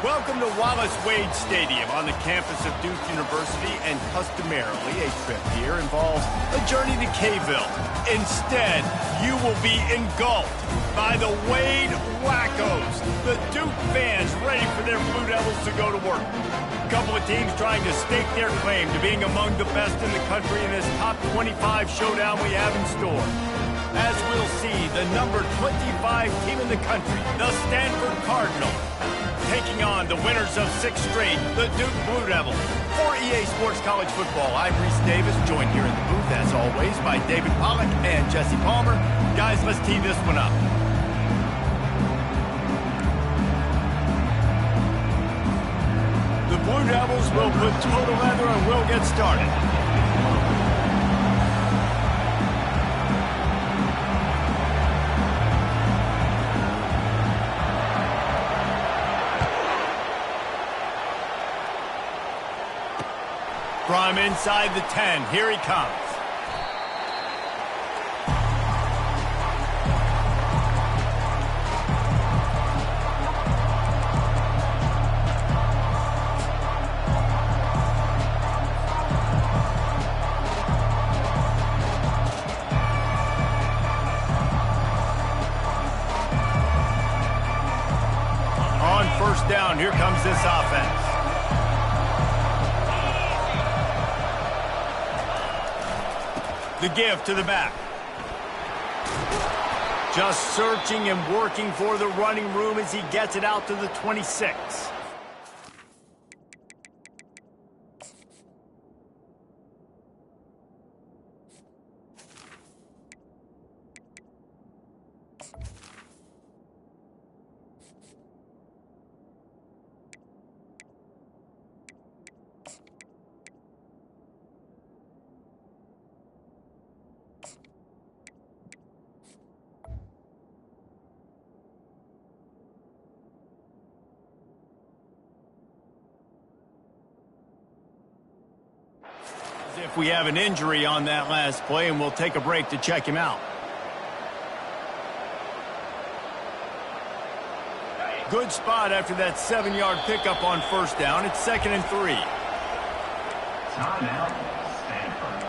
Welcome to Wallace Wade Stadium on the campus of Duke University, and customarily a trip here involves a journey to K-ville. Instead, you will be engulfed by the Wade Wackos, the Duke fans ready for their Blue Devils to go to work. A couple of teams trying to stake their claim to being among the best in the country in this top 25 showdown we have in store. As we'll see, the number 25 team in the country, the Stanford Cardinals, taking on the winners of 6 straight, the Duke Blue Devils. For EA Sports College Football, I'm Reese Davis, joined here in the booth, as always, by David Pollack and Jesse Palmer. Guys, let's tee this one up. The Blue Devils will put total leather and we'll get started. From inside the 10, here he comes. On first down, here comes this offense. The give to the back. Just searching and working for the running room as he gets it out to the 26. If we have an injury on that last play, and we'll take a break to check him out. Good spot after that 7-yard pickup on first down. It's 2nd and 3. Timeout, Stanford.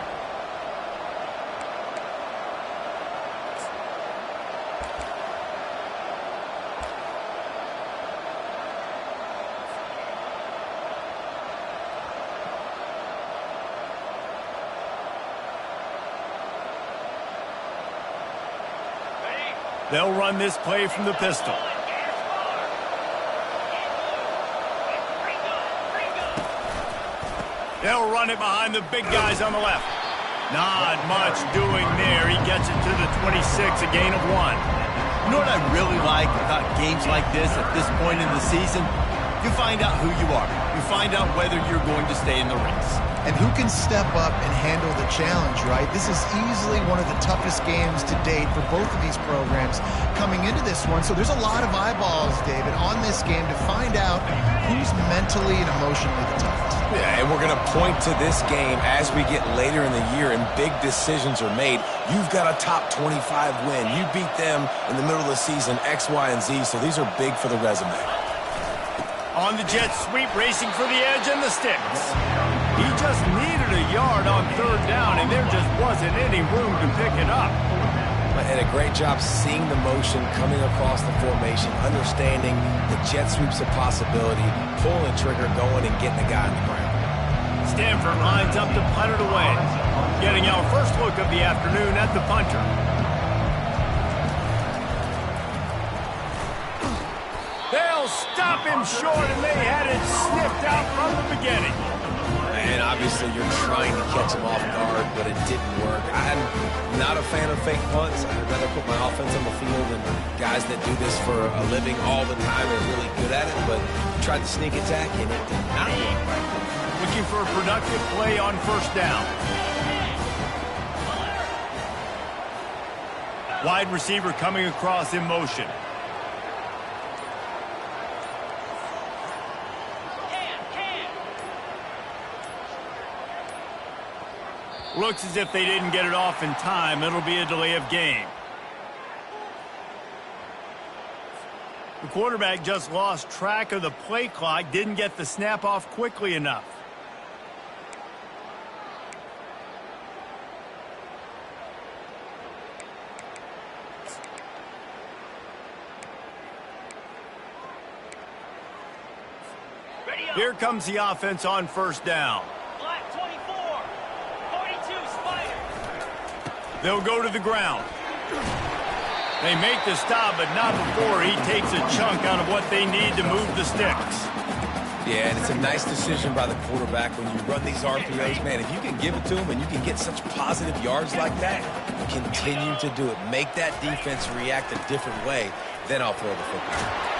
They'll run this play from the pistol. They'll run it behind the big guys on the left. Not much doing there. He gets it to the 26, a gain of 1. You know what I really like about games like this at this point in the season? You find out who you are. You find out whether you're going to stay in the race. And who can step up and handle the challenge, right? This is easily one of the toughest games to date for both of these programs coming into this one. So there's a lot of eyeballs, David, on this game to find out who's mentally and emotionally the toughest. Yeah, and we're going to point to this game as we get later in the year and big decisions are made. You've got a top 25 win. You beat them in the middle of the season, X, Y, and Z, so these are big for the resume. On the jet sweep, racing for the edge and the sticks. He just needed a yard on third down, and there just wasn't any room to pick it up. And a great job seeing the motion coming across the formation, understanding the jet sweep's a possibility, pulling the trigger, going and getting the guy on the ground. Stanford lines up to punt it away. Getting our first look of the afternoon at the punter. They'll stop him short, and they had it sniffed out from the beginning. And obviously you're trying to catch him off guard, but it didn't work. I'm not a fan of fake punts. I'd rather put my offense on the field and guys that do this for a living all the time are really good at it, but tried the sneak attack and it did not work. Looking for a productive play on first down. Wide receiver coming across in motion. Looks as if they didn't get it off in time. It'll be a delay of game. The quarterback just lost track of the play clock, didn't get the snap off quickly enough. Here comes the offense on first down. Black 24, 42 Spider. They'll go to the ground. They make the stop, but not before he takes a chunk out of what they need to move the sticks. Yeah, and it's a nice decision by the quarterback when you run these RPOs. Man, if you can give it to him and you can get such positive yards like that, continue to do it. Make that defense react a different way, then I'll throw the football.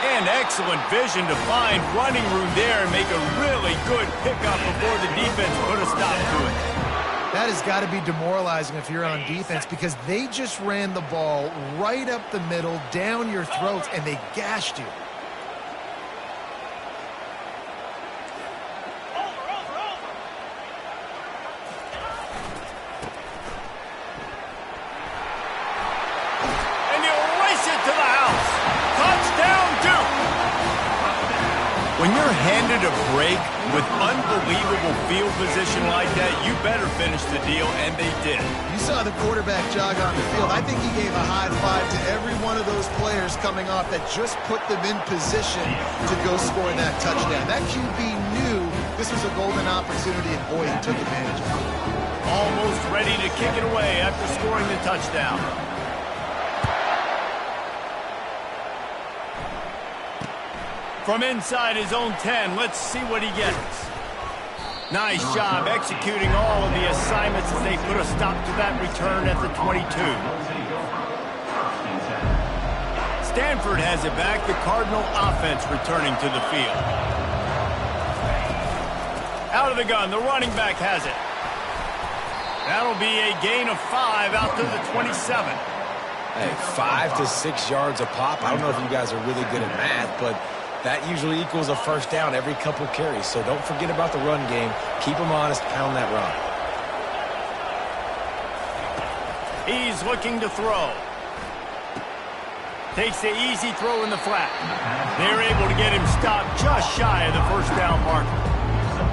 And excellent vision to find running room there and make a really good pickup before the defense put a stop to it. That has got to be demoralizing if you're on defense because they just ran the ball right up the middle, down your throats, and they gashed you. And he'll race it to the house. Touchdown, Duke! When you're handed a break with unbelievable field position like that, you better finish the deal, and they did. You saw the quarterback jog on the field. I think he gave a high five to every one of those players coming off that just put them in position to go score that touchdown. That QB knew this was a golden opportunity, and boy, he took advantage of it. Almost ready to kick it away after scoring the touchdown. From inside his own 10, let's see what he gets. Nice job executing all of the assignments as they put a stop to that return at the 22. Stanford has it back, the Cardinal offense returning to the field. Out of the gun, the running back has it. That'll be a gain of 5 out to the 27. Hey, 5 to 6 yards a pop. I don't know if you guys are really good at math, but that usually equals a first down every couple carries. So don't forget about the run game. Keep them honest, pound that rock. He's looking to throw. Takes the easy throw in the flat. They're able to get him stopped just shy of the first down marker.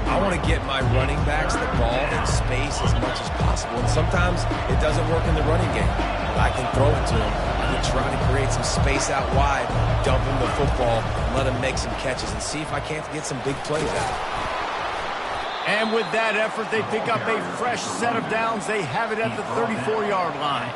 I want to get my running backs the ball in space as much as possible. And sometimes it doesn't work in the running game. But I can throw it to him. I can try to create some space out wide, dump him the football, let him make some catches, and see if I can't get some big plays out. And with that effort, they pick up a fresh set of downs. They have it at the 34-yard line.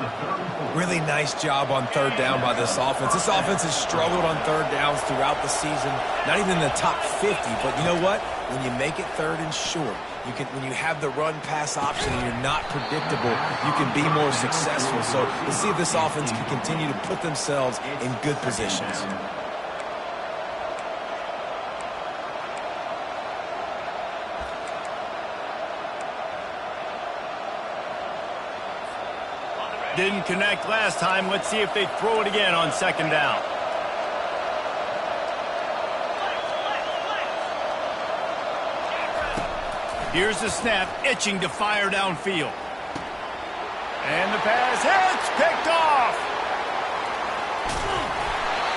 Really nice job on third down by this offense. This offense has struggled on third downs throughout the season. Not even in the top 50, but you know what? When you make it third and short, when you have the run-pass option and you're not predictable, you can be more successful. So let's see if this offense can continue to put themselves in good positions. Didn't connect last time. Let's see if they throw it again on second down. Here's the snap, itching to fire downfield. And the pass hits, picked off.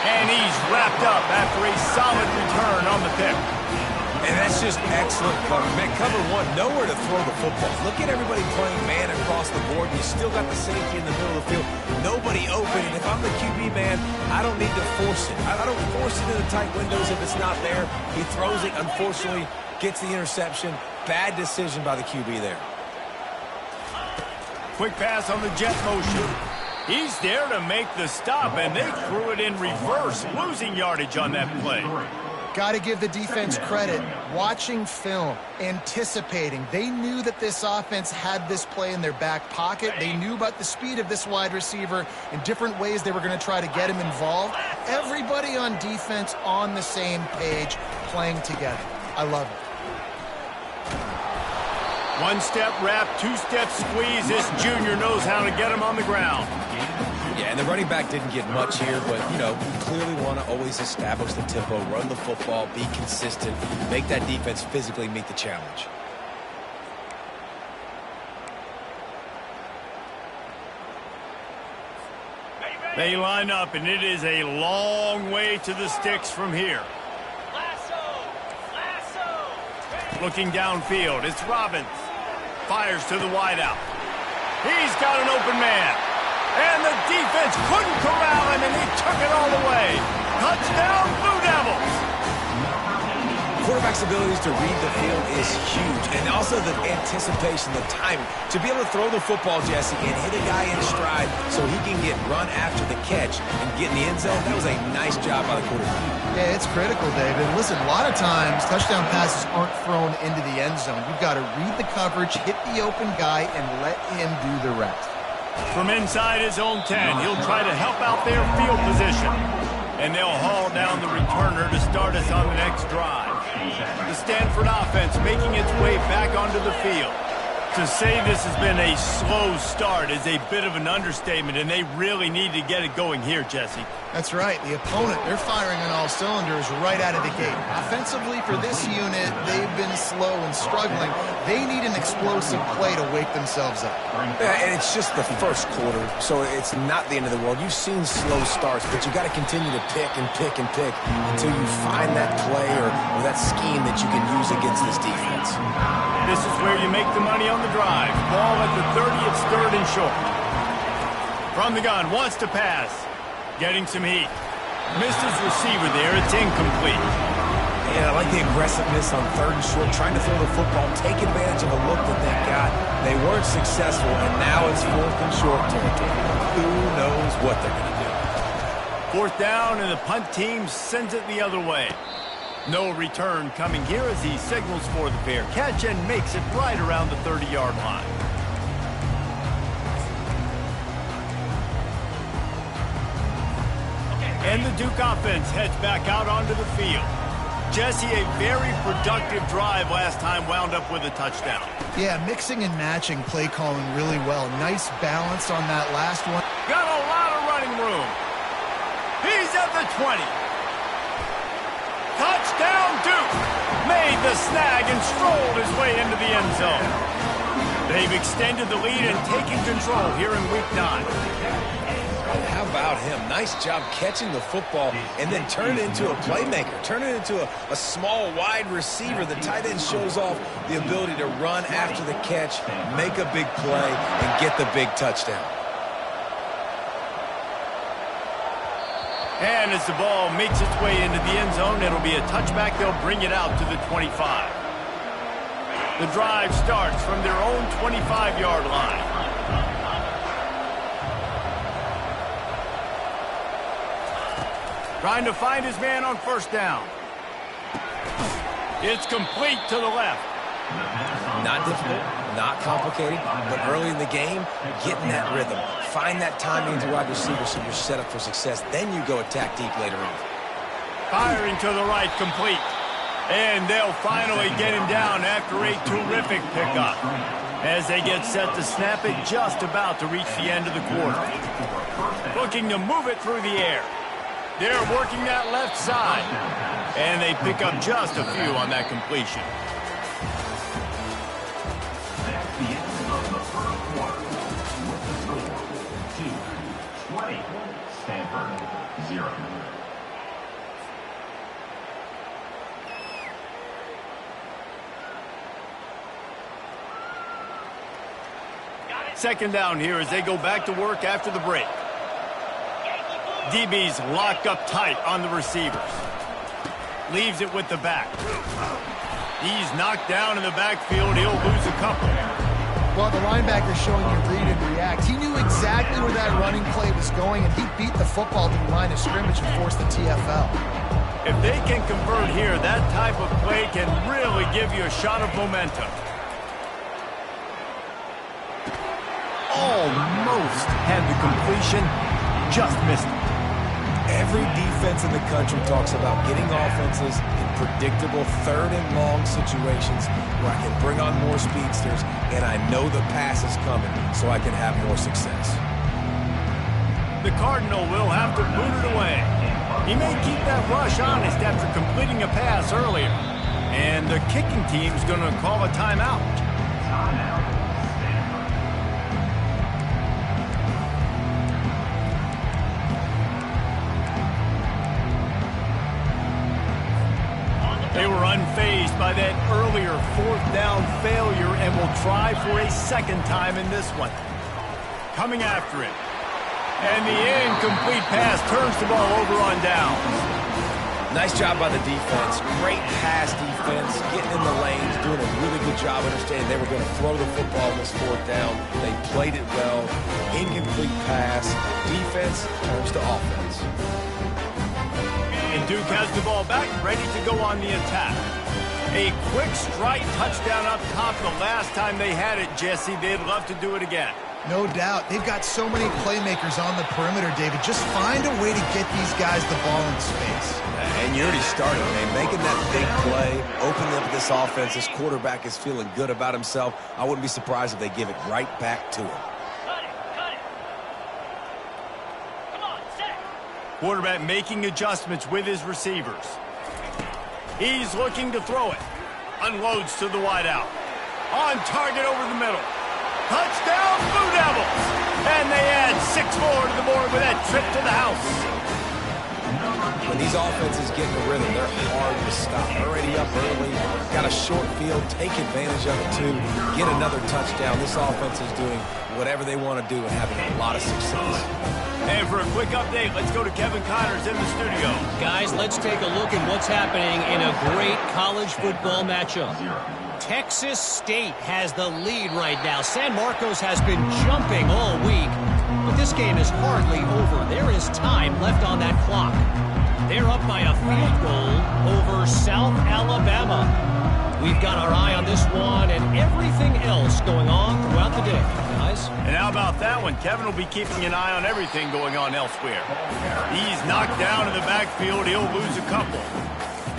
And he's wrapped up after a solid return on the pick. And that's just excellent cover. Man, cover one, nowhere to throw the football. Look at everybody playing man across the board. You still got the safety in the middle of the field. Nobody open. And if I'm the QB, man, I don't need to force it. I don't force it into tight windows if it's not there. He throws it, unfortunately, gets the interception. Bad decision by the QB there. Quick pass on the jet motion. He's there to make the stop, and they threw it in reverse, losing yardage on that play. Got to give the defense credit. Watching film, anticipating. They knew that this offense had this play in their back pocket. They knew about the speed of this wide receiver and different ways they were going to try to get him involved. Everybody on defense on the same page, playing together. I love it. One-step wrap, two-step squeeze. This junior knows how to get him on the ground. Yeah, and the running back didn't get much here, but, you know, you clearly want to always establish the tempo, run the football, be consistent, make that defense physically meet the challenge. Are you ready? They line up, and it is a long way to the sticks from here. Looking downfield, it's Robbins. Fires to the wideout. He's got an open man. And the defense couldn't corral him, and he took it all the way. Touchdown, Blue Devils! Quarterback's abilities to read the field is huge, and also the anticipation, the timing. To be able to throw the football, Jesse, and hit a guy in stride so he can get run after the catch and get in the end zone, that was a nice job by the quarterback. Yeah, it's critical, David. Listen, a lot of times touchdown passes aren't thrown into the end zone. You've got to read the coverage, hit the open guy, and let him do the rest. From inside his own 10, he'll try to help out their field position. And they'll haul down the returner to start us on the next drive. The Stanford offense making its way back onto the field. To say this has been a slow start is a bit of an understatement, and they really need to get it going here, Jesse. That's right. The opponent, they're firing on all cylinders right out of the gate. Offensively, for this unit, they've been slow and struggling. They need an explosive play to wake themselves up. Yeah, and it's just the first quarter, so it's not the end of the world. You've seen slow starts, but you got to continue to pick and pick and pick until you find that play or that scheme that you can use against this defense. This is where you make the money on the drive. Ball at the 30, it's third and short. From the gun, wants to pass. Getting some heat. Missed his receiver there, it's incomplete. Yeah, I like the aggressiveness on third and short, trying to throw the football, take advantage of a look that they got. They weren't successful, and now it's fourth and short territory. Who knows what they're going to do? Fourth down, and the punt team sends it the other way. No return coming here as he signals for the fair catch and makes it right around the 30-yard line. And the Duke offense heads back out onto the field. Jesse, a very productive drive last time wound up with a touchdown. Yeah, mixing and matching play calling really well. Nice balance on that last one. Got a lot of running room. He's at the 20. Touchdown, Duke! Made the snag and strolled his way into the end zone. They've extended the lead and taken control here in Week 9. How about him? Nice job catching the football and then turn it into a playmaker. Turn it into a small, wide receiver. The tight end shows off the ability to run after the catch, make a big play, and get the big touchdown. And as the ball makes its way into the end zone, it'll be a touchback. They'll bring it out to the 25. The drive starts from their own 25-yard line. Trying to find his man on first down. It's complete to the left. Not difficult, not complicated, but early in the game, getting that rhythm. Find that timing to wide receiver so you're set up for success. Then you go attack deep later on. Firing to the right, complete. And they'll finally get him down after a terrific pickup. As they get set to snap it, just about to reach the end of the quarter. Looking to move it through the air. They're working that left side. And they pick up just a few on that completion. Stanford, 0. Second down here as they go back to work after the break. DB's locked up tight on the receivers. Leaves it with the back. He's knocked down in the backfield. He'll lose a couple. Well, the linebacker's showing you read and react. He knew exactly where that running play was going, and he beat the football to the line of scrimmage and forced the TFL. If they can convert here, that type of play can really give you a shot of momentum. Almost had the completion, just missed it. Every defense in the country talks about getting offenses in predictable third and long situations where I can bring on more speedsters and I know the pass is coming so I can have more success. The Cardinal will have to boot it away. He may keep that rush honest after completing a pass earlier. And the kicking team's going to call a timeout. by that earlier fourth down failure and will try for a second time in this one. Coming after it. And the incomplete pass turns the ball over on downs. Nice job by the defense. Great pass defense, getting in the lanes, doing a really good job understanding they were going to throw the football on this fourth down. They played it well. Incomplete pass. Defense turns to offense. And Duke has the ball back, ready to go on the attack. A quick strike touchdown up top the last time they had it, Jesse. They'd love to do it again. No doubt. They've got so many playmakers on the perimeter, David. Just find a way to get these guys the ball in space. And you already started, man. Making that big play, opening up this offense. This quarterback is feeling good about himself. I wouldn't be surprised if they give it right back to him. Cut it, cut it. Come on, set. Quarterback making adjustments with his receivers. He's looking to throw it. Unloads to the wideout. On target over the middle. Touchdown, Blue Devils! And they add 6 more to the board with that trip to the house. When these offenses get in the rhythm, they're hard to stop. Already up early, got a short field, take advantage of it too, get another touchdown. This offense is doing whatever they want to do and having a lot of success. And for a quick update, let's go to Kevin Connors in the studio. Guys, let's take a look at what's happening in a great college football matchup. Texas State has the lead right now. San Marcos has been jumping all week, but this game is hardly over. There is time left on that clock. They're up by a field goal over South Alabama. We've got our eye on this one and everything else going on throughout the day, guys. And how about that one? Kevin will be keeping an eye on everything going on elsewhere. He's knocked down in the backfield. He'll lose a couple.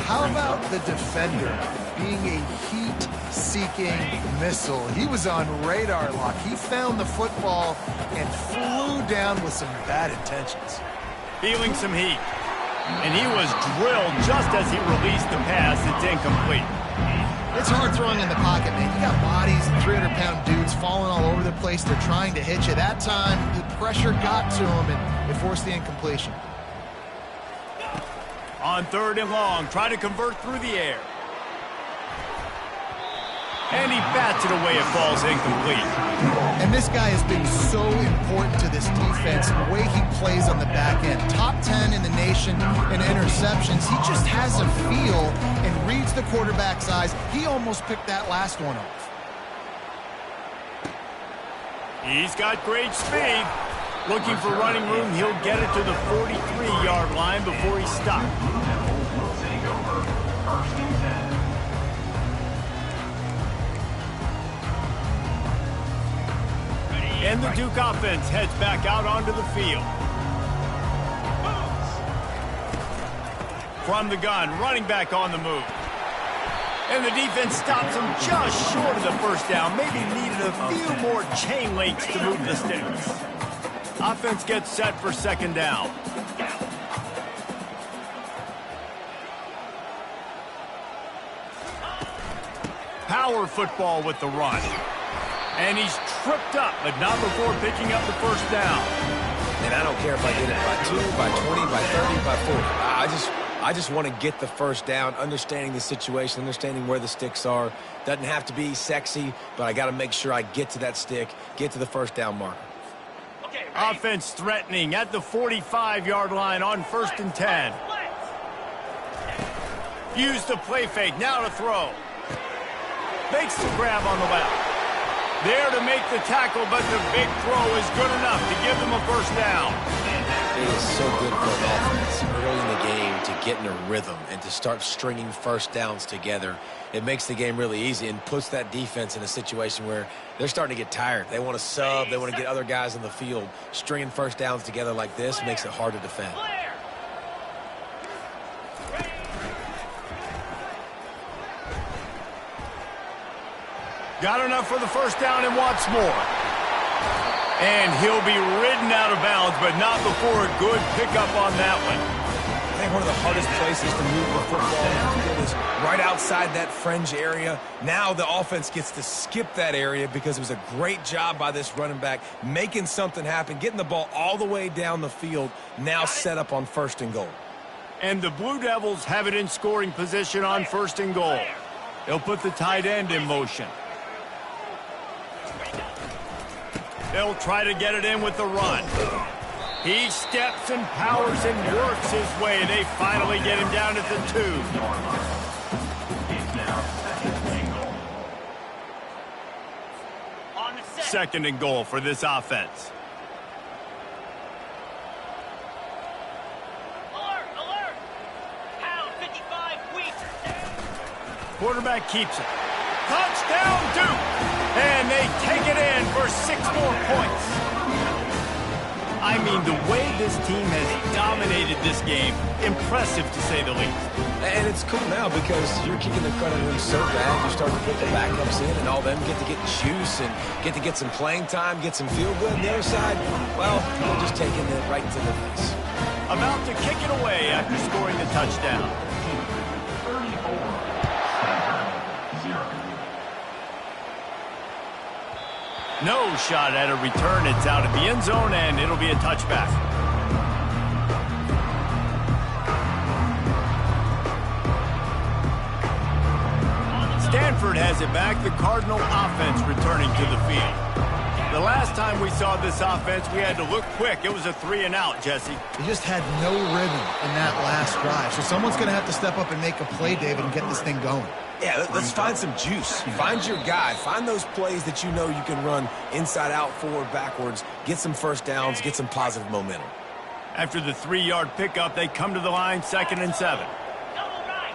How about the defender being a heat-seeking missile? He was on radar lock. He found the football and flew down with some bad intentions. Feeling some heat. And he was drilled just as he released the pass. It's incomplete. It's hard throwing in the pocket, man. You got bodies and 300-pound dudes falling all over the place. They're trying to hit you. That time, the pressure got to him, and it forced the incompletion. On 3rd and long, try to convert through the air. And he bats it away. It falls incomplete. And this guy has been so important to this defense, the way he plays on the back end. Top 10 in the nation in interceptions. He just has a feel and reads the quarterback's eyes. He almost picked that last one off. He's got great speed. Looking for running room, he'll get it to the 43-yard line before he stopped. And the Duke offense heads back out onto the field. From the gun, running back on the move. And the defense stops him just short of the first down. Maybe needed a few more chain links to move the sticks. Offense gets set for 2nd down. Power football with the run. And he's tripped up, but not before picking up the first down. And I don't care if I did it by 2, by 20, by 30, by 40. I just want to get the first down, understanding the situation, understanding where the sticks are. Doesn't have to be sexy, but I got to make sure I get to that stick, get to the first down marker. Okay, Offense threatening at the 45-yard line on 1st and 10. Use the play fake, now to throw. Makes the grab on the left. There to make the tackle, but the big throw is good enough to give them a first down. It is so good for an offense early in the game to get in a rhythm and to start stringing first downs together. It makes the game really easy and puts that defense in a situation where they're starting to get tired. They want to sub. They want to get other guys on the field. Stringing first downs together like this makes it hard to defend. Got enough for the first down and wants more. And he'll be ridden out of bounds, but not before a good pickup on that one. I think one of the hardest places to move the football is right outside that fringe area. Now the offense gets to skip that area because it was a great job by this running back making something happen, getting the ball all the way down the field, now set up on 1st and goal. And the Blue Devils have it in scoring position on 1st and goal. He'll put the tight end in motion. They'll try to get it in with the run. He steps and powers and works his way. They finally get him down at the 2. On the set. Second and goal for this offense. Alert, alert. Pound 55 weak. Quarterback keeps it. Touchdown, Duke! And they take it in for 6 more points. I mean, the way this team has dominated this game, impressive to say the least. And it's cool now because you're kicking the front of them so bad. You start to put the backups in, and all them get to get juice and get some playing time, get some feel good. On the other side, well, they're just taking it right to the face. About to kick it away after scoring the touchdown. 0. No shot at a return. It's out of the end zone, and it'll be a touchback. Stanford has it back. The Cardinal offense returning to the field. The last time we saw this offense, we had to look quick. It was a 3-and-out, Jesse. They just had no rhythm in that last drive. So someone's going to have to step up and make a play, David, and get this thing going. Yeah, let's find some juice. Find your guy. Find those plays that you know you can run inside out, forward, backwards. Get some first downs. Get some positive momentum. After the 3-yard pickup, they come to the line, 2nd and 7. Double right.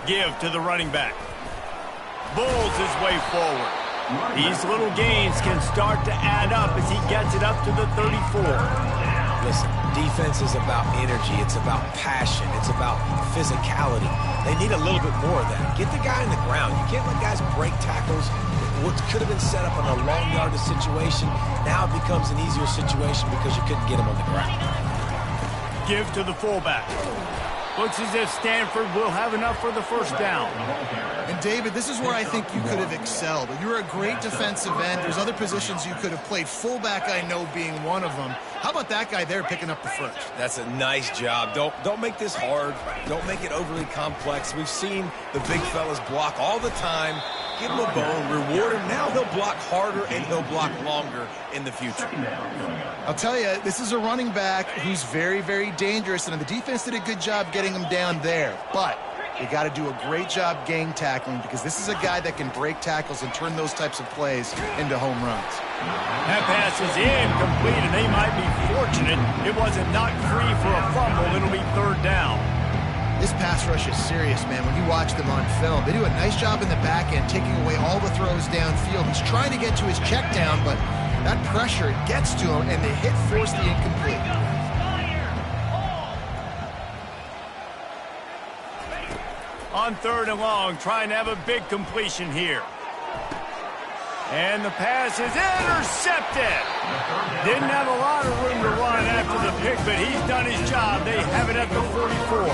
Give to the running back. Bulls his way forward. These little gains can start to add up as he gets it up to the 34. Listen, defense is about energy. It's about passion. It's about physicality. They need a little bit more of that. Get the guy in the ground. You can't let guys break tackles. What could have been set up in a long yardage situation, now it becomes an easier situation because you couldn't get him on the ground. Give to the fullback. Looks as if Stanford will have enough for the first down. And, David, this is where I think you could have excelled. You're a great defensive end. There's other positions you could have played. Fullback, I know, being one of them. How about that guy there picking up the first? That's a nice job. Don't make this hard. Don't make it overly complex. We've seen the big fellas block all the time. Give him a bone, reward him. Now he'll block harder and he'll block longer in the future. I'll tell you, this is a running back who's very, very dangerous, and the defense did a good job getting him down there. But you got to do a great job gang tackling because this is a guy that can break tackles and turn those types of plays into home runs. That pass is incomplete, and they might be fortunate it wasn't knocked free for a fumble. It'll be 3rd down. This pass rush is serious, man. When you watch them on film, they do a nice job in the back end, taking away all the throws downfield. He's trying to get to his check down, but that pressure gets to him, and the hit forced the incomplete. On 3rd and long, trying to have a big completion here. And the pass is intercepted. Didn't have a lot of room to run after the pick, but he's done his job. They have it at the 44.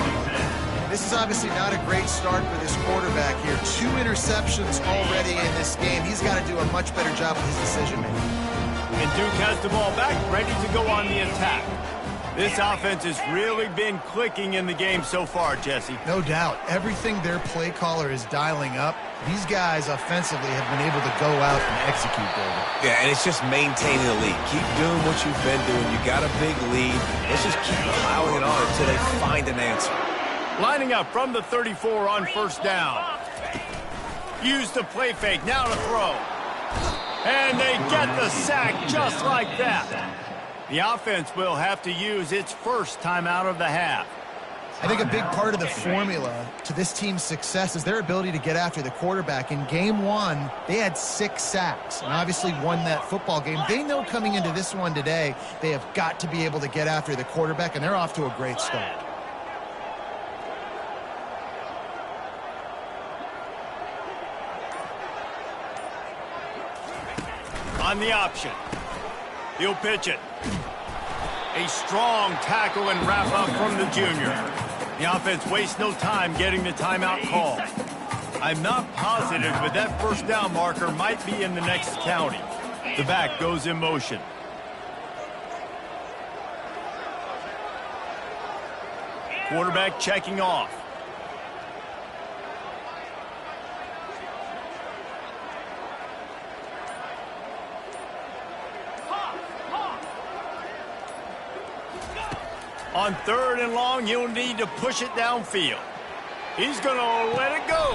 This is obviously not a great start for this quarterback here. 2 interceptions already in this game. He's got to do a much better job with his decision-making. And Duke has the ball back, ready to go on the attack. This offense has really been clicking in the game so far, Jesse. No doubt. Everything their play caller is dialing up, these guys offensively have been able to go out and execute, David. Yeah, and it's just maintaining the lead. Keep doing what you've been doing. You got a big lead. Let's just keep plowing it on until they find an answer. Lining up from the 34 on 1st down. Use the play fake, now to throw. And they get the sack just like that. The offense will have to use its first timeout of the half. I think a big part of the formula to this team's success is their ability to get after the quarterback. In game 1, they had 6 sacks and obviously won that football game. They know coming into this one today, they have got to be able to get after the quarterback, and they're off to a great start. On the option. He'll pitch it. A strong tackle and wrap up from the junior. The offense wastes no time getting the timeout call. I'm not positive, but that first down marker might be in the next county. The back goes in motion. Quarterback checking off. On 3rd and long, you'll need to push it downfield. He's going to let it go.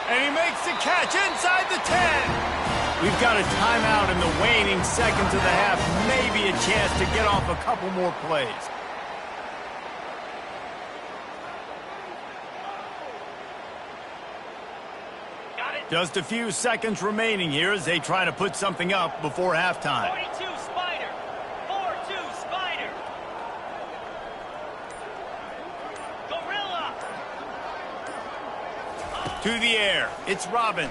And he makes the catch inside the 10. We've got a timeout in the waning seconds of the half. Maybe a chance to get off a couple more plays. Just a few seconds remaining here as they try to put something up before halftime. 42 Spider. 4-2 Spider. Gorilla. To the air. It's Robbins.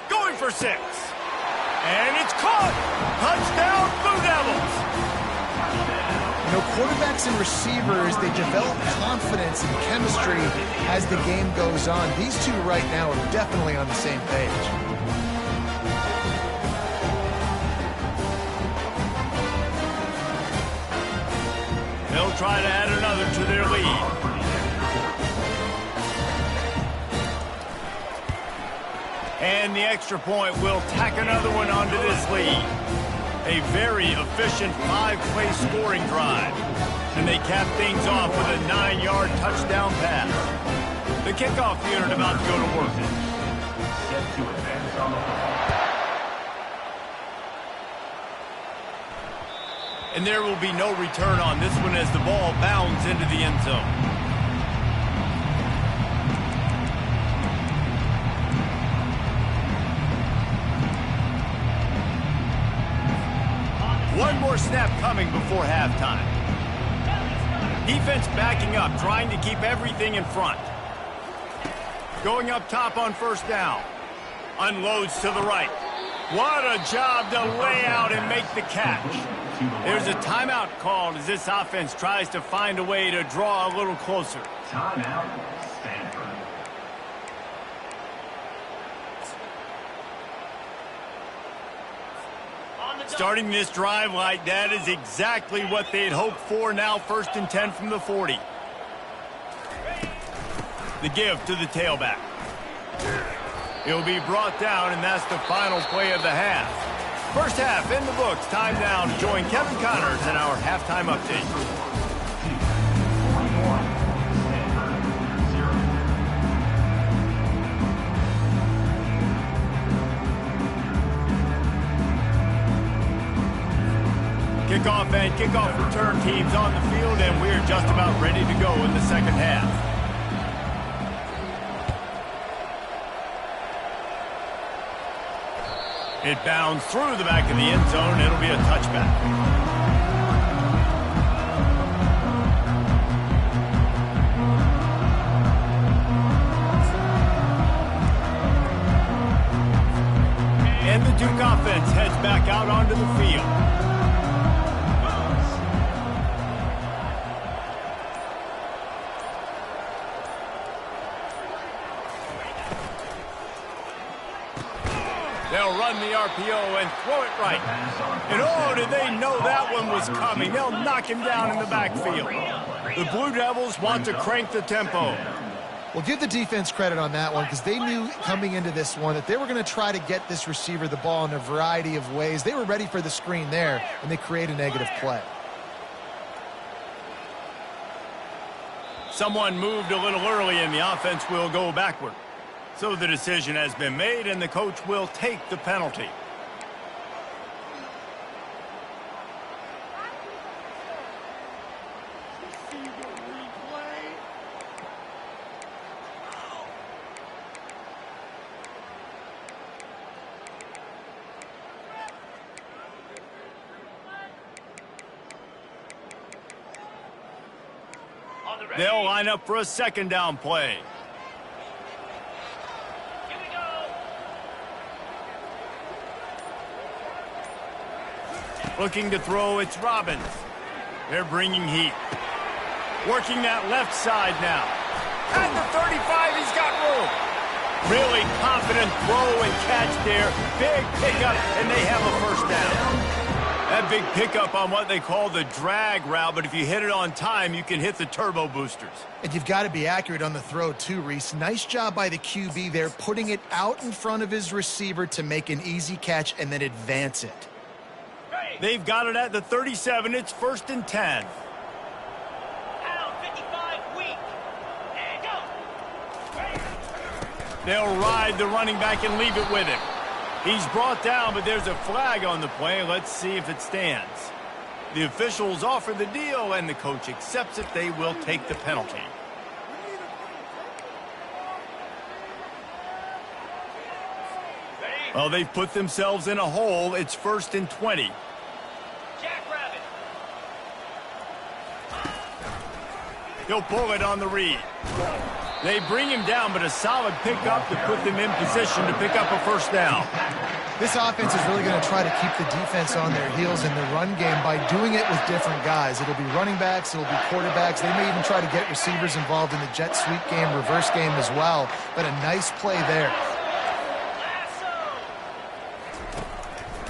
Going for 6. And it's caught. Touchdown, Blue Devils. You know, quarterbacks and receivers, they develop confidence and chemistry as the game goes on. These two right now are definitely on the same page. They'll try to add another to their lead. And the extra point will tack another one onto this lead. A very efficient 5-play scoring drive. And they cap things off with a 9-yard touchdown pass. The kickoff unit about to go to work. Set to advance on the ball. And there will be no return on this one as the ball bounds into the end zone. One more snap coming before halftime. Defense backing up, trying to keep everything in front. Going up top on 1st down. Unloads to the right. What a job to lay out and make the catch. There's a timeout called as this offense tries to find a way to draw a little closer. Timeout, Stanford. Starting this drive like that is exactly what they'd hoped for. Now 1st and 10 from the 40. The give to the tailback. He'll be brought down, and that's the final play of the half. First half in the books. Time now to join Kevin Connors in our halftime update. 41, Stanford, 0. Kickoff and kickoff return teams on the field, and we're just about ready to go in the second half. It bounds through the back of the end zone. It'll be a touchback. And the Duke offense heads back out onto the field. They'll run the RPO and throw it right. And oh, did they know that one was coming. They'll knock him down in the backfield. The Blue Devils want to crank the tempo. Well, give the defense credit on that one because they knew coming into this one that they were going to try to get this receiver the ball in a variety of ways. They were ready for the screen there, and they create a negative play. Someone moved a little early, and the offense will go backward. So the decision has been made, and the coach will take the penalty. They'll line up for a 2nd down play. Looking to throw, it's Robbins. They're bringing heat. Working that left side now. At the 35, he's got room. Really confident throw and catch there. Big pickup, and they have a 1st down. That big pickup on what they call the drag route, but if you hit it on time, you can hit the turbo boosters. And you've got to be accurate on the throw too, Reese. Nice job by the QB there, putting it out in front of his receiver to make an easy catch and then advance it. They've got it at the 37. It's 1st and 10. They'll ride the running back and leave it with him. He's brought down, but there's a flag on the play. Let's see if it stands. The officials offer the deal, and the coach accepts it. They will take the penalty. Well, they've put themselves in a hole. It's 1st and 20. Jackrabbit. He'll pull it on the read. They bring him down, but a solid pickup to put them in position to pick up a first down. This offense is really going to try to keep the defense on their heels in the run game by doing it with different guys. It'll be running backs, it'll be quarterbacks. They may even try to get receivers involved in the jet sweep game, reverse game as well. But a nice play there.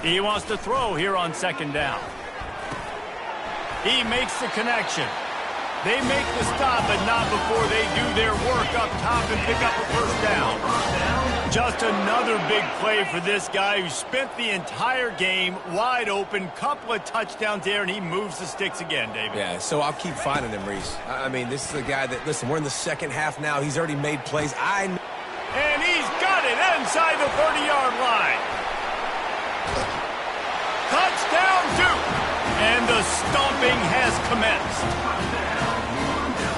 He wants to throw here on 2nd down. He makes the connection. They make the stop, but not before they do their work up top and pick up a first down. Just another big play for this guy who spent the entire game wide open. Couple of touchdowns there, and he moves the sticks again, David. Yeah, so I'll keep finding him, Reese. I mean, this is a guy that, listen, we're in the second half now. He's already made plays. And he's got it inside the 30-yard line. Touchdown, Duke! And the stomping has commenced.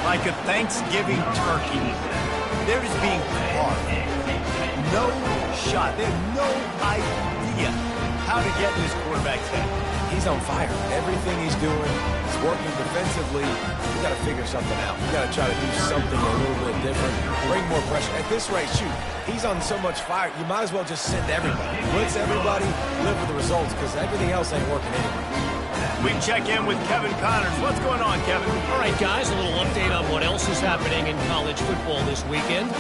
Like a Thanksgiving turkey, they're just being carved. No shot. They have no idea how to get in this quarterback's head. He's on fire. Everything he's doing, he's working defensively. We got to figure something out. We got to try to do something a little bit different, bring more pressure. At this rate, shoot, he's on so much fire, you might as well just send everybody. Blitz everybody, live with the results, because everything else ain't working anyway. We check in with Kevin Connors. What's going on, Kevin? All right, guys, a little update on what else is happening in college football this weekend.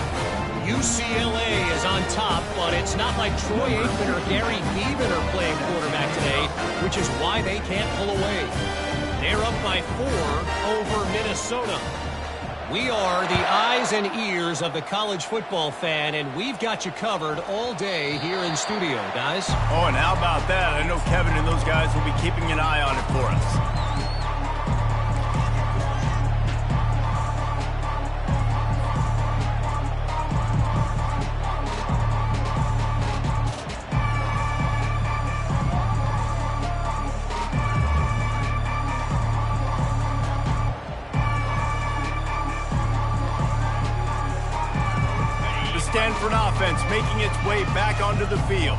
UCLA is on top, but it's not like Troy Aikman or Gary Beeman are playing quarterback today, which is why they can't pull away. They're up by 4 over Minnesota. We are the eyes and ears of the college football fan, and we've got you covered all day here in studio, guys. Oh, and how about that? I know Kevin and those guys will be keeping an eye on it for us. Stanford offense making its way back onto the field.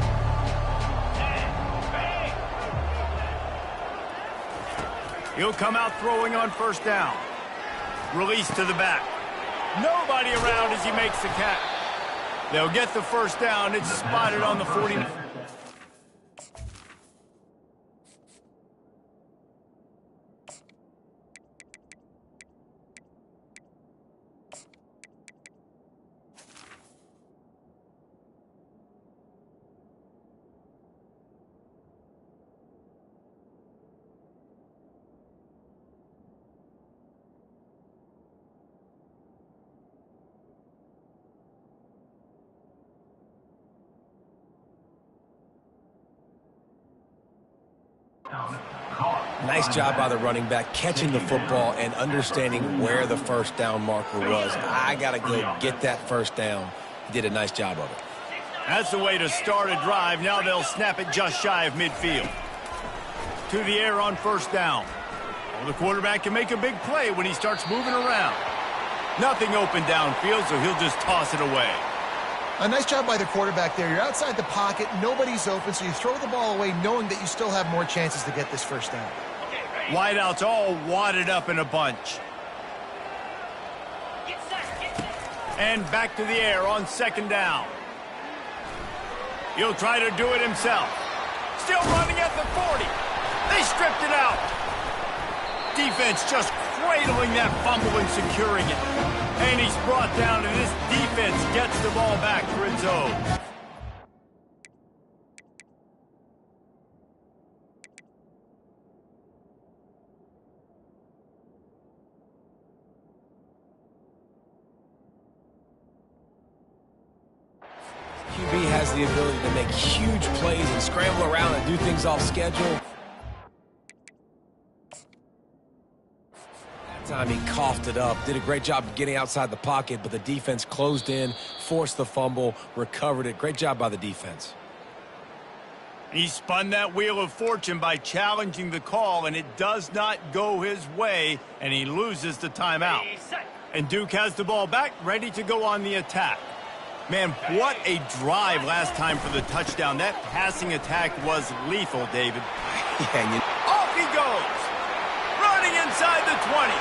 He'll come out throwing on 1st down. Release to the back. Nobody around as he makes the catch. They'll get the first down. It's spotted on the 40. Nice job by the running back, catching the football and understanding where the first down marker was. I got to go get that first down. He did a nice job of it. That's the way to start a drive. Now they'll snap it just shy of midfield. To the air on 1st down. Well, the quarterback can make a big play when he starts moving around. Nothing open downfield, so he'll just toss it away. A nice job by the quarterback there. You're outside the pocket, nobody's open, so you throw the ball away knowing that you still have more chances to get this first down. Wideouts all wadded up in a bunch. And back to the air on 2nd down. He'll try to do it himself. Still running at the 40. They stripped it out. Defense just cradling that fumble and securing it. And he's brought down, and this defense gets the ball back for its own. QB has the ability to make huge plays and scramble around and do things off schedule. That time he coughed it up, did a great job of getting outside the pocket, but the defense closed in, forced the fumble, recovered it. Great job by the defense. He spun that wheel of fortune by challenging the call, and it does not go his way, and he loses the timeout. And Duke has the ball back, ready to go on the attack. Man, what a drive last time for the touchdown. That passing attack was lethal, David. Yeah, Off he goes. Running inside the 20.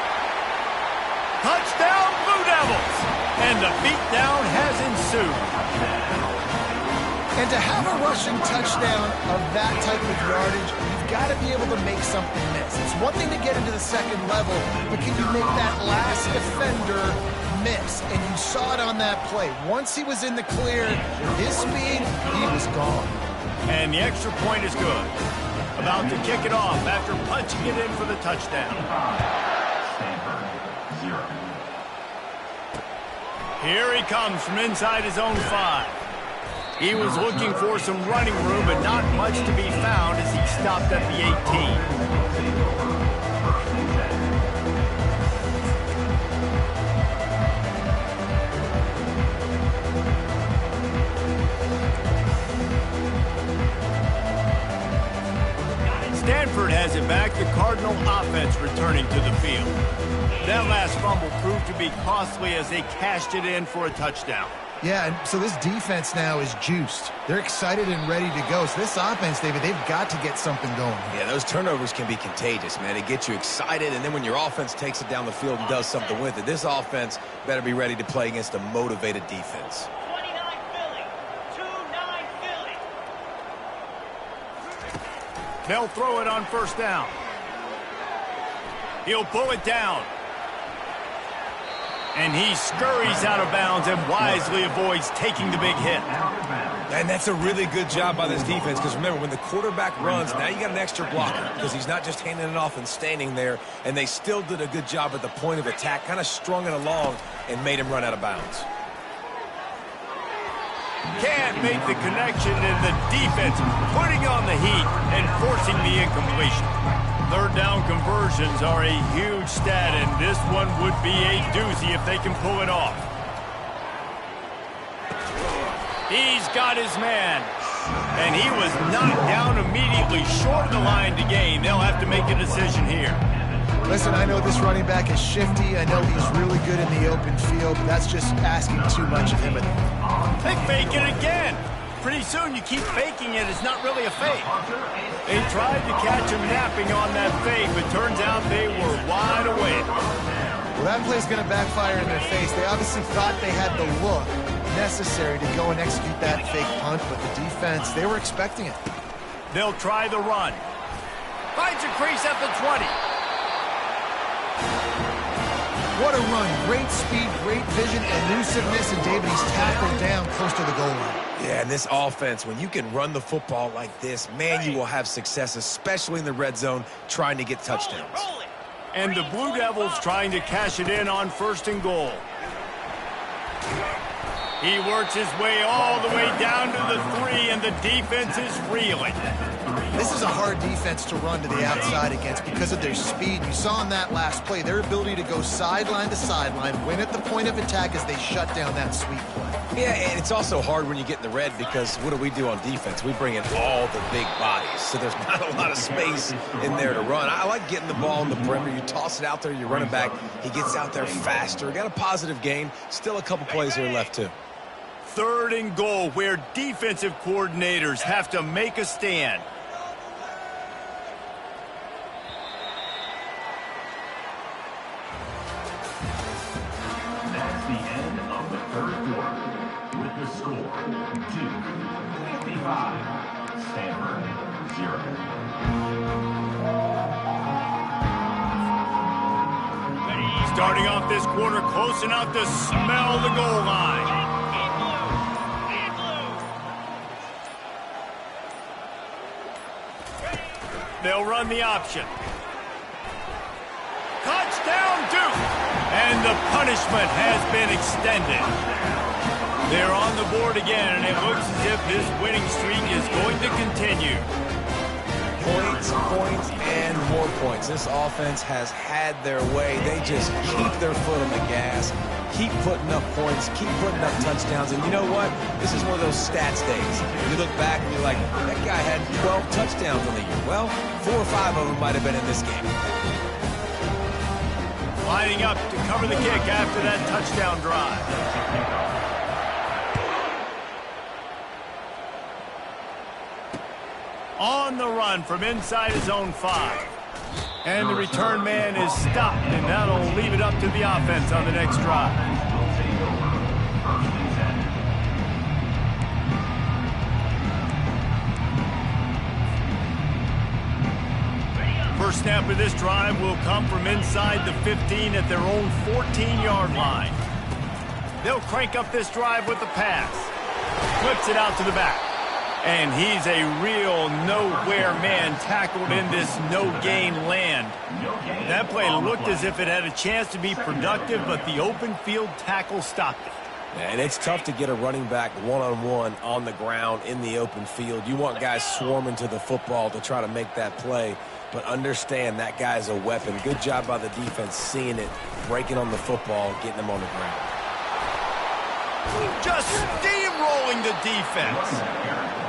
Touchdown, Blue Devils. And the beatdown has ensued. And to have a rushing touchdown of that type of yardage, you've got to be able to make something miss. It's one thing to get into the second level, but can you make that last defender miss? And you saw it on that play. Once he was in the clear, with his speed, he was gone. And the extra point is good. About to kick it off after punching it in for the touchdown. Stanford, 0. Here he comes from inside his own 5. He was looking for some running room, but not much to be found as he stopped at the 18. Stanford has it back, the Cardinal offense returning to the field. That last fumble proved to be costly as they cashed it in for a touchdown. Yeah, and so this defense now is juiced. They're excited and ready to go. So this offense, David, they've got to get something going. Yeah, those turnovers can be contagious, man. They get you excited, and then when your offense takes it down the field and does something with it, this offense better be ready to play against a motivated defense. 29 Philly. 2-9 Philly. They'll throw it on first down. He'll pull it down. And he scurries out of bounds and wisely avoids taking the big hit. And that's a really good job by this defense, because remember, when the quarterback runs, now you got an extra blocker, because he's not just handing it off and standing there, and they still did a good job at the point of attack, kind of strung it along and made him run out of bounds. Can't make the connection, and the defense putting on the heat and forcing the incompletion. Third down conversions are a huge stat, and this one would be a doozy if they can pull it off. He's got his man, and he was knocked down immediately short of the line to gain. They'll have to make a decision here. Listen, I know this running back is shifty. I know he's really good in the open field, but that's just asking too much of him. They fake it again. Pretty soon you keep faking it. It's not really a fake. They tried to catch him napping on that fake, but turns out they were wide awake. Well, that play's going to backfire in their face. They obviously thought they had the look necessary to go and execute that fake punt, but the defense, they were expecting it. They'll try the run. Finds a crease at the 20. What a run. Great speed, great vision, elusiveness, and David, he's tackled down close to the goal line. Yeah, and this offense, when you can run the football like this, man, you will have success, especially in the red zone, trying to get touchdowns. Roll it. And the Blue Devils trying to cash it in on first and goal. He works his way all the way down to the 3, and the defense is reeling. This is a hard defense to run to the outside against because of their speed. You saw in that last play, their ability to go sideline to sideline, win at the point of attack as they shut down that sweep play. Yeah, and it's also hard when you get in the red, because what do we do on defense? We bring in all the big bodies, so there's not a lot of space in there to run. I like getting the ball in the perimeter. You toss it out there, you run it back. He gets out there faster. Got a positive game. Still a couple plays here left, too. Third and goal, where defensive coordinators have to make a stand. That's the end of the third quarter. With the score, Duke 55, Stanford 0. Starting off this quarter close enough to smell the goal line. They'll run the option. Touchdown, Duke! And the punishment has been extended. They're on the board again, and it looks as if this winning streak is going to continue. Points, points, and more points. This offense has had their way. They just keep their foot on the gas, keep putting up points, keep putting up touchdowns. And you know what? This is one of those stats days. You look back and you're like, that guy had 12 touchdowns on the year. Well, 4 or 5 of them might have been in this game. Lining up to cover the kick after that touchdown drive. On the run from inside his own 5. And the return man is stopped, and that'll leave it up to the offense on the next drive. First snap of this drive will come from inside the 15 at their own 14-yard line. They'll crank up this drive with the pass. Flips it out to the back. And he's a real nowhere man tackled in this no-gain land. That play looked as if it had a chance to be productive, but the open field tackle stopped it. And it's tough to get a running back one-on-one on the ground in the open field. You want guys swarming to the football to try to make that play, but understand that guy's a weapon. Good job by the defense seeing it, breaking on the football, getting them on the ground. Just steamrolling the defense.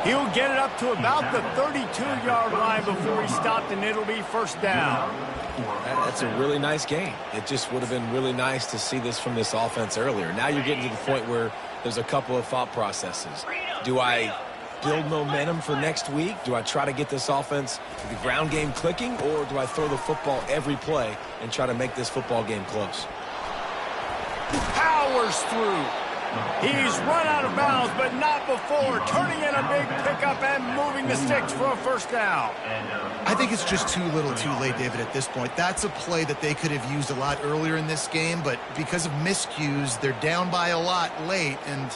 He'll get it up to about the 32-yard line before he stopped, and it'll be first down. That's a really nice game. It just would have been really nice to see this from this offense earlier. Now you're getting to the point where there's a couple of thought processes. Do I build momentum for next week? Do I try to get this offense, the ground game clicking, or do I throw the football every play and try to make this football game close? Powers through. He's run out of bounds, but not before. Turning in a big pickup and moving the sticks for a first down. I think it's just too little too late, David, at this point. That's a play that they could have used a lot earlier in this game, but because of miscues, they're down by a lot late, and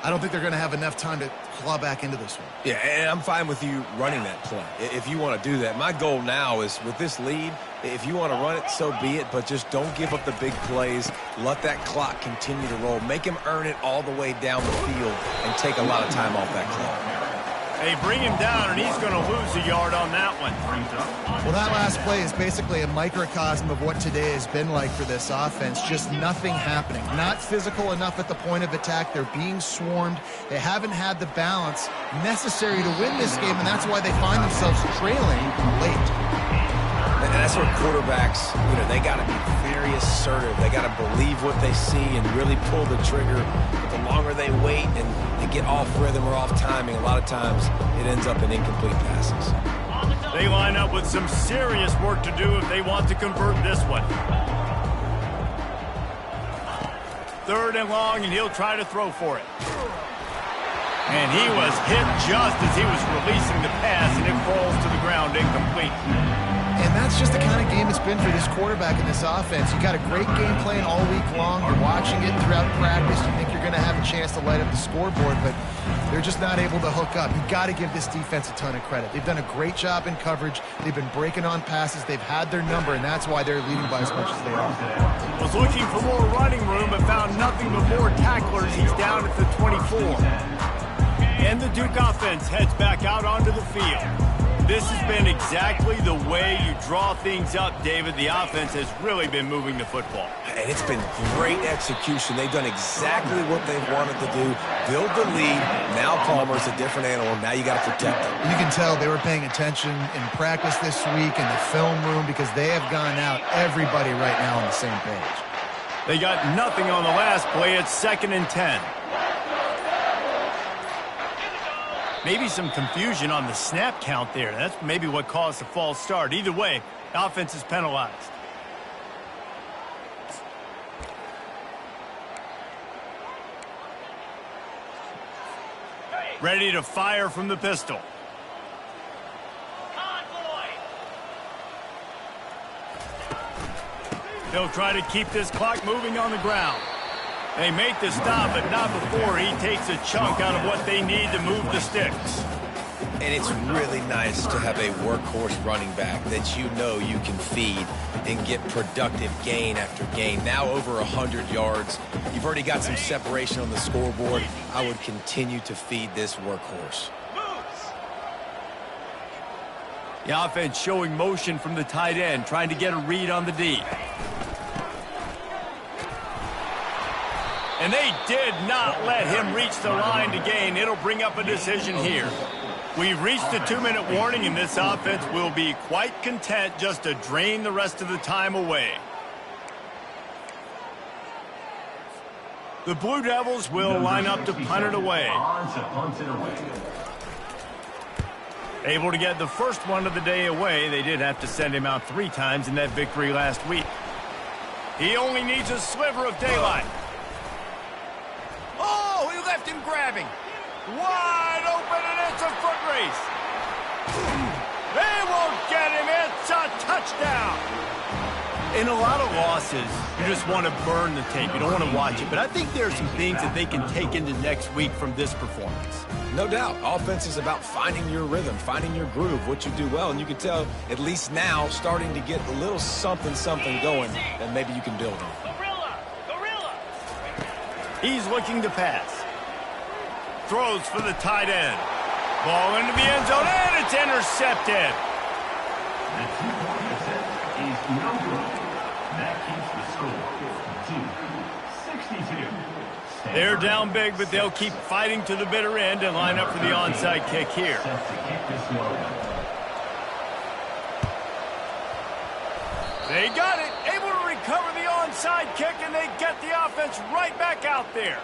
I don't think they're going to have enough time to claw back into this one. Yeah, and I'm fine with you running that play if you want to do that. My goal now is with this lead, if you want to run it, so be it, but just don't give up the big plays. Let that clock continue to roll. Make him earn it all the way down the field and take a lot of time off that clock. They bring him down, and he's going to lose a yard on that one. Well, that last play is basically a microcosm of what today has been like for this offense. Just nothing happening. Not physical enough at the point of attack. They're being swarmed. They haven't had the balance necessary to win this game, and that's why they find themselves trailing late. And that's where quarterbacks, they got to be very assertive. They got to believe what they see and really pull the trigger. But the longer they wait and they get off rhythm or off timing, a lot of times it ends up in incomplete passes. They line up with some serious work to do if they want to convert this one. 3rd and long, and he'll try to throw for it. And he was hit just as he was releasing the pass, and it falls to the ground incomplete. And that's just the kind of game it's been for this quarterback in this offense. You got a great game plan all week long. You're watching it throughout practice. You think you're going to have a chance to light up the scoreboard, but they're just not able to hook up. You've got to give this defense a ton of credit. They've done a great job in coverage. They've been breaking on passes. They've had their number, and that's why they're leading by as much as they are. Was looking for more running room, but found nothing but more tacklers. He's down at the 24. And the Duke offense heads back out onto the field. This has been exactly the way you draw things up, David. The offense has really been moving the football. And it's been great execution. They've done exactly what they've wanted to do. Build the lead. Now Palmer's a different animal. Now you got to protect him. You can tell they were paying attention in practice this week in the film room because they have gone out everybody right now on the same page. They got nothing on the last play. It's 2nd and 10. Maybe some confusion on the snap count there. That's maybe what caused the false start. Either way, the offense is penalized. Ready to fire from the pistol. They'll try to keep this clock moving on the ground. They make the stop, but not before he takes a chunk out of what they need to move the sticks. And it's really nice to have a workhorse running back that you can feed and get productive gain after gain. Now over 100 yards. You've already got some separation on the scoreboard. I would continue to feed this workhorse. The offense showing motion from the tight end, trying to get a read on the D. And they did not let him reach the line to gain. It'll bring up a decision here. We've reached the 2-minute warning, and this offense will be quite content just to drain the rest of the time away. The Blue Devils will line up to punt it away. Able to get the first one of the day away. They did have to send him out 3 times in that victory last week. He only needs a sliver of daylight. Oh, he left him grabbing. Wide open, and it's a foot race. They won't get him. It's a touchdown. In a lot of losses, you just want to burn the tape. You don't want to watch it. But I think there are some things that they can take into next week from this performance. No doubt. Offense is about finding your rhythm, finding your groove, what you do well. And you can tell, at least now, starting to get a little something going that maybe you can build on. Gorilla! He's looking to pass. Throws for the tight end. Ball into the end zone, and it's intercepted. The 2-point attempt is no good. That keeps the score 62. They're down big, but they'll keep fighting to the bitter end and line up for the onside kick here. They got it. Able to recover the onside kick, and they get the offense right back out there.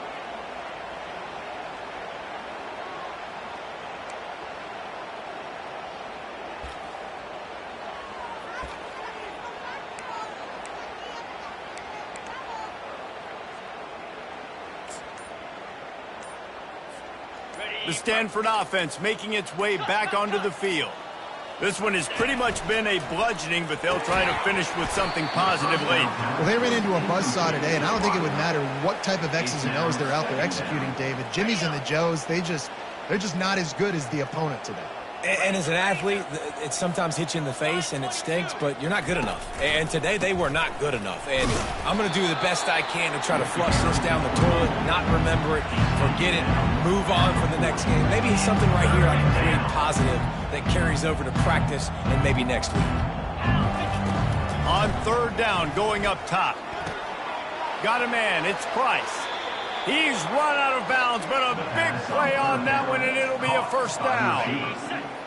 The Stanford offense making its way back onto the field. This one has pretty much been a bludgeoning, but they'll try to finish with something positive late. Well, they ran into a buzzsaw today, and I don't think it would matter what type of X's and O's they're out there executing, David. Jimmy's and the Joes, they're just not as good as the opponent today. And as an athlete, it sometimes hits you in the face and it stinks, but you're not good enough. And today they were not good enough. And I'm going to do the best I can to try to flush this down the toilet, not remember it, forget it, move on for the next game. Maybe it's something right here I can create positive that carries over to practice and maybe next week. On 3rd down, going up top. Got a man, it's Price. He's run out of bounds, but a big play on that one, and it'll be a first down.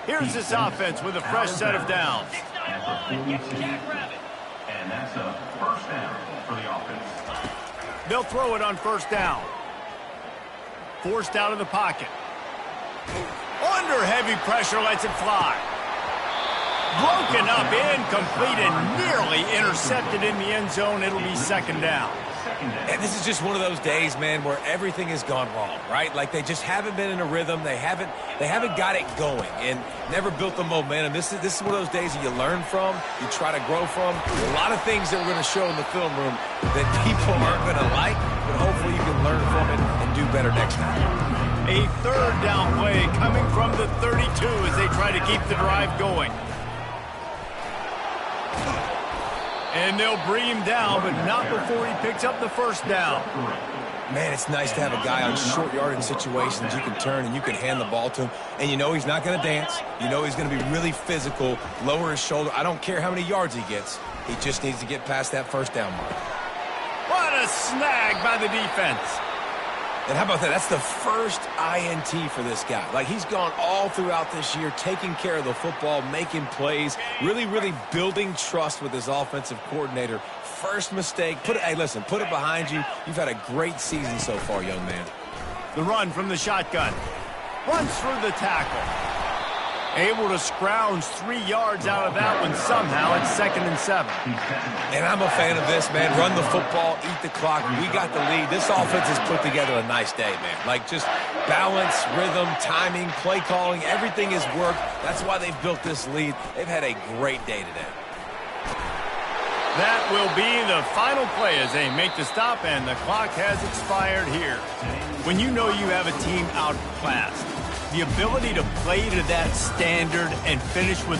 Here's this offense with a fresh set of downs. And that's a first down for the offense. They'll throw it on 1st down. Forced out of the pocket. Under heavy pressure, lets it fly. Broken up, incomplete, and nearly intercepted in the end zone. It'll be 2nd down. And this is just one of those days, man, where everything has gone wrong, right? Like they just haven't been in a rhythm. They haven't got it going and never built the momentum. This is one of those days that you learn from, you try to grow from. A lot of things that we're going to show in the film room that people aren't going to like, but hopefully you can learn from it and do better next time. A 3rd down play coming from the 32 as they try to keep the drive going. And they'll bring him down, but not before he picks up the 1st down. Man, it's nice to have a guy on short yardage situations you can turn and you can hand the ball to him. And you know he's not going to dance. You know he's going to be really physical, lower his shoulder. I don't care how many yards he gets. He just needs to get past that 1st down mark. What a snag by the defense. And how about that? That's the first INT for this guy. Like, he's gone all throughout this year, taking care of the football, making plays, really, really building trust with his offensive coordinator. First mistake. Hey, listen, put it behind you. You've had a great season so far, young man. The run from the shotgun. Runs through the tackle. Able to scrounge 3 yards out of that one somehow at 2nd and 7. And I'm a fan of this, man. Run the football, eat the clock. We got the lead. This offense has put together a nice day, man. Like, just balance, rhythm, timing, play calling, everything has worked. That's why they've built this lead. They've had a great day today. That will be the final play as they make the stop, and the clock has expired here. When you know you have a team outclassed, the ability to play to that standard and finish with